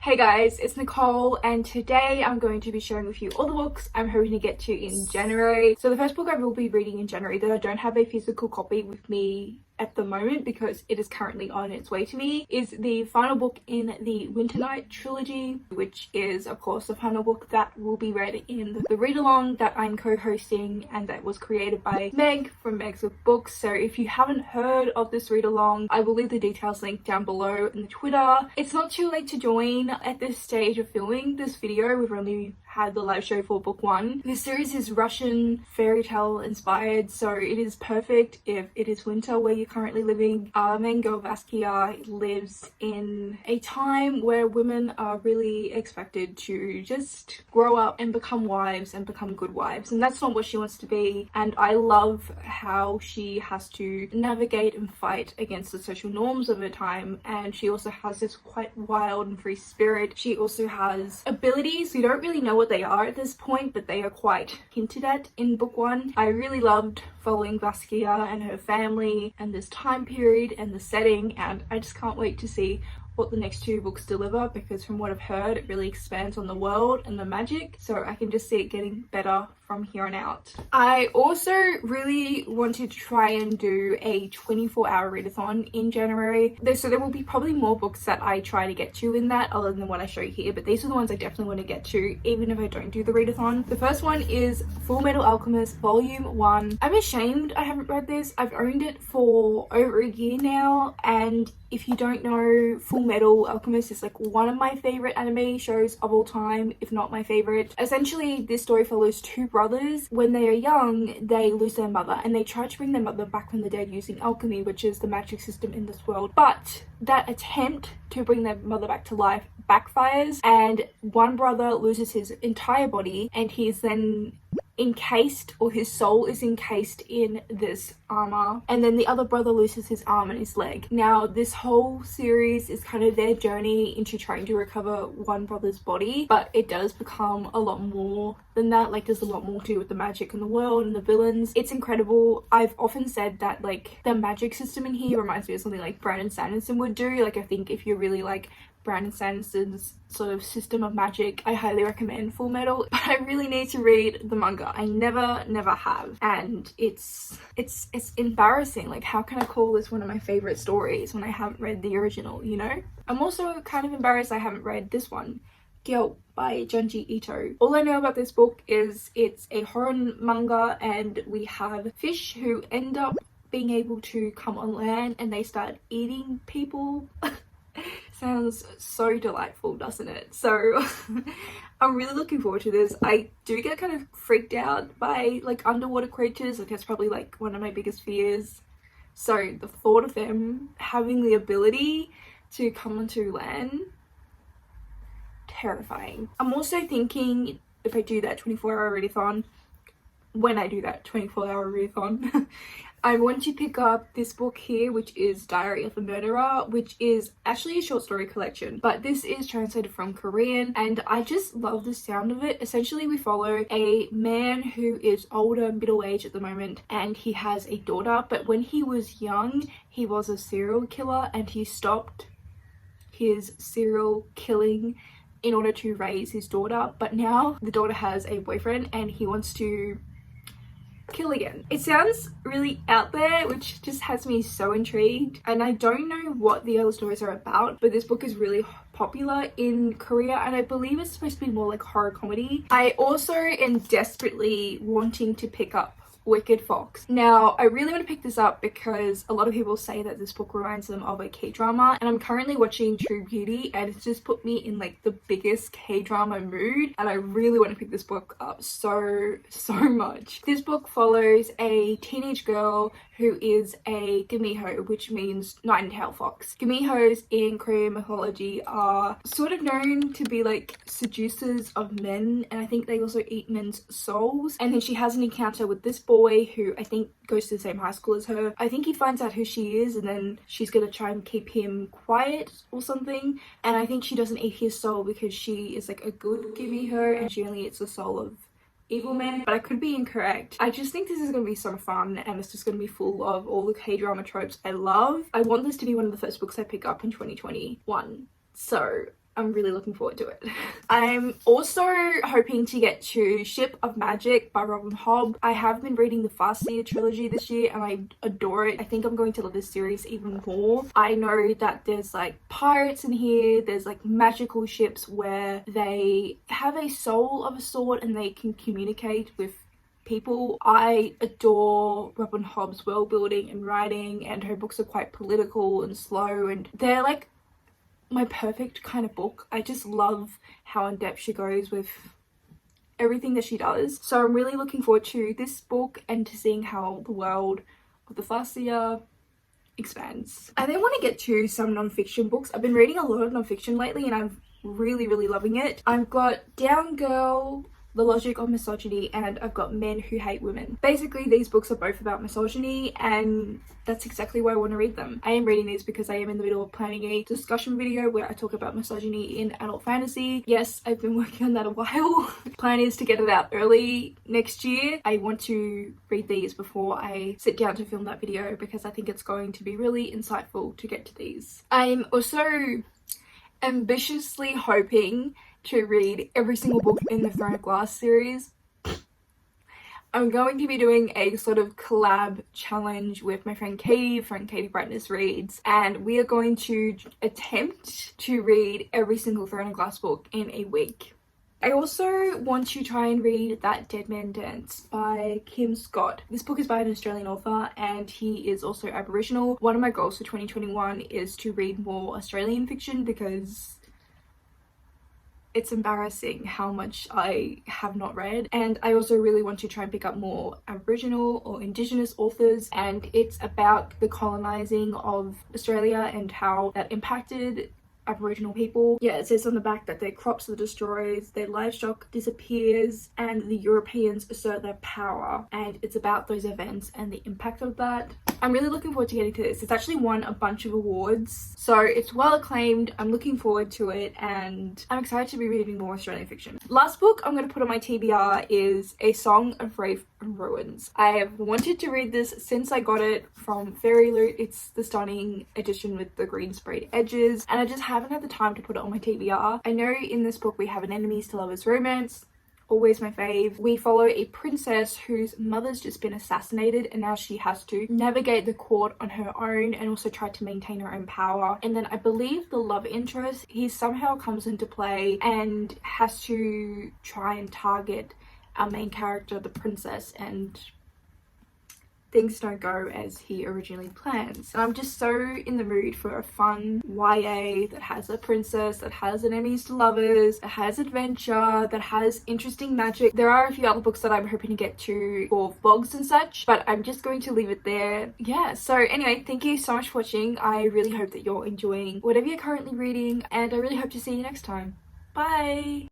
Hey guys, it's Nicole and today I'm going to be sharing with you all the books I'm hoping to get to in January. So the first book I will be reading in January that I don't have a physical copy with me at the moment because it is currently on its way to me is the final book in the Winter Night trilogy, which is of course the final book that will be read in the read-along that I'm co-hosting and that was created by Meg from Meg's with Books. So if you haven't heard of this read-along, I will leave the details linked down below in the Twitter. It's not too late to join at this stage of filming this video. We've only had the live show for book one. This series is Russian fairy tale inspired, so it is perfect if it is winter where you're currently living. Our main girl Vaskia lives in a time where women are really expected to just grow up and become wives and become good wives, and that's not what she wants to be. And I love how she has to navigate and fight against the social norms of her time, and she also has this quite wild and free spirit. She also has abilities. We don't really know what they are at this point, but they are quite hinted at in book one. I really loved following Vaskia and her family and this time period and the setting, and I just can't wait to see what the next two books deliver, because from what I've heard it really expands on the world and the magic, so I can just see it getting better from here on out. I also really wanted to try and do a 24-hour readathon in January. So there will be probably more books that I try to get to in that other than what I show here, but these are the ones I definitely want to get to even if I don't do the readathon. The first one is Fullmetal Alchemist Volume 1. I'm ashamed I haven't read this. I've owned it for over a year now, and if you don't know, Fullmetal Alchemist is like one of my favorite anime shows of all time, if not my favorite. Essentially, this story follows two brothers. When they are young, they lose their mother and they try to bring their mother back from the dead using alchemy, which is the magic system in this world. But that attempt to bring their mother back to life backfires, and one brother loses his entire body and he is then encased, or his soul is encased in this armor, and then the other brother loses his arm and his leg. Now this whole series is kind of their journey into trying to recover one brother's body, but it does become a lot more than that. Like, there's a lot more to do with the magic in the world and the villains. It's incredible. I've often said that like the magic system in here reminds me of something like Brandon Sanderson would do. Like, I think if you really like Brandon Sanderson's sort of system of magic, I highly recommend Fullmetal. But I really need to read the manga. I never have, and it's embarrassing. Like, how can I call this one of my favorite stories when I haven't read the original, you know? I'm also kind of embarrassed I haven't read this one, Guilt by Junji Ito. All I know about this book is it's a horror manga, and we have fish who end up being able to come on land and they start eating people. Sounds so delightful, doesn't it? So I'm really looking forward to this. I do get kind of freaked out by like underwater creatures. Like, that's probably like one of my biggest fears. So the thought of them having the ability to come onto land, terrifying. I'm also thinking, if I do that 24-hour readathon, when I do that 24-hour readathon, I want to pick up this book here, which is Diary of a Murderer, which is actually a short story collection, but this is translated from Korean, and I just love the sound of it. Essentially, we follow a man who is older, middle-aged at the moment, and he has a daughter, but when he was young, he was a serial killer, and he stopped his serial killing in order to raise his daughter. But now the daughter has a boyfriend and he wants to kill again. It sounds really out there, which just has me so intrigued, and I don't know what the other stories are about, but this book is really popular in Korea, and I believe it's supposed to be more like horror comedy. I also am desperately wanting to pick up Wicked Fox. Now, I really want to pick this up because a lot of people say that this book reminds them of a K-drama, and I'm currently watching True Beauty, and it's just put me in like the biggest K-drama mood, and I really want to pick this book up so much. This book follows a teenage girl who is a Gamiho, which means nightingale fox. Gamihos in Korean mythology are sort of known to be like seducers of men, and I think they also eat men's souls. And then she has an encounter with this boy who I think goes to the same high school as her. I think he finds out who she is, and then she's gonna try and keep him quiet or something, and I think she doesn't eat his soul because she is like a good Gamiho and she only eats the soul of evil men, but I could be incorrect. I just think this is going to be so fun, and it's just going to be full of all the K-drama tropes I love. I want this to be one of the first books I pick up in 2021. So I'm really looking forward to it. I'm also hoping to get to Ship of Magic by Robin Hobb. I have been reading the Farseer trilogy this year and I adore it. I think I'm going to love this series even more. I know that there's like pirates in here, there's like magical ships where they have a soul of a sort and they can communicate with people. I adore Robin Hobb's world building and writing, and her books are quite political and slow, and they're like my perfect kind of book. I just love how in depth she goes with everything that she does. So I'm really looking forward to this book and to seeing how the world of the Farseer expands. I then want to get to some non-fiction books. I've been reading a lot of non-fiction lately and I'm really loving it. I've got Down Girl, The Logic of Misogyny, and I've got Men Who Hate Women. Basically, these books are both about misogyny, and that's exactly why I want to read them. I am reading these because I am in the middle of planning a discussion video where I talk about misogyny in adult fantasy. Yes, I've been working on that a while. Plan is to get it out early next year. I want to read these before I sit down to film that video because I think it's going to be really insightful to get to these. I'm also ambitiously hoping to read every single book in the Throne of Glass series. I'm going to be doing a sort of collab challenge with my friend Katie Brightness Reads, and we are going to attempt to read every single Throne of Glass book in a week. I also want to try and read That Dead Man Dance by Kim Scott. This book is by an Australian author and he is also Aboriginal. One of my goals for 2021 is to read more Australian fiction because it's embarrassing how much I have not read, and I also really want to try and pick up more Aboriginal or Indigenous authors, and it's about the colonising of Australia and how that impacted Aboriginal people. Yeah, it says on the back that their crops are destroyed, their livestock disappears, and the Europeans assert their power, and it's about those events and the impact of that. I'm really looking forward to getting to this. It's actually won a bunch of awards, so it's well acclaimed. I'm looking forward to it and I'm excited to be reading more Australian fiction. Last book I'm going to put on my TBR is A Song of Wraith and Ruins. I have wanted to read this since I got it from Fairy Loot. It's the stunning edition with the green sprayed edges, and I just haven't had the time to put it on my TBR. I know in this book we have an enemies to lovers romance. Always my fave. We follow a princess whose mother's just been assassinated and now she has to navigate the court on her own and also try to maintain her own power. And then I believe the love interest, he somehow comes into play and has to try and target our main character, the princess, and things don't go as he originally plans. And I'm just so in the mood for a fun YA that has a princess, that has enemies to lovers, that has adventure, that has interesting magic. There are a few other books that I'm hoping to get to for vlogs and such, but I'm just going to leave it there. Yeah, so anyway, thank you so much for watching. I really hope that you're enjoying whatever you're currently reading, and I really hope to see you next time. Bye!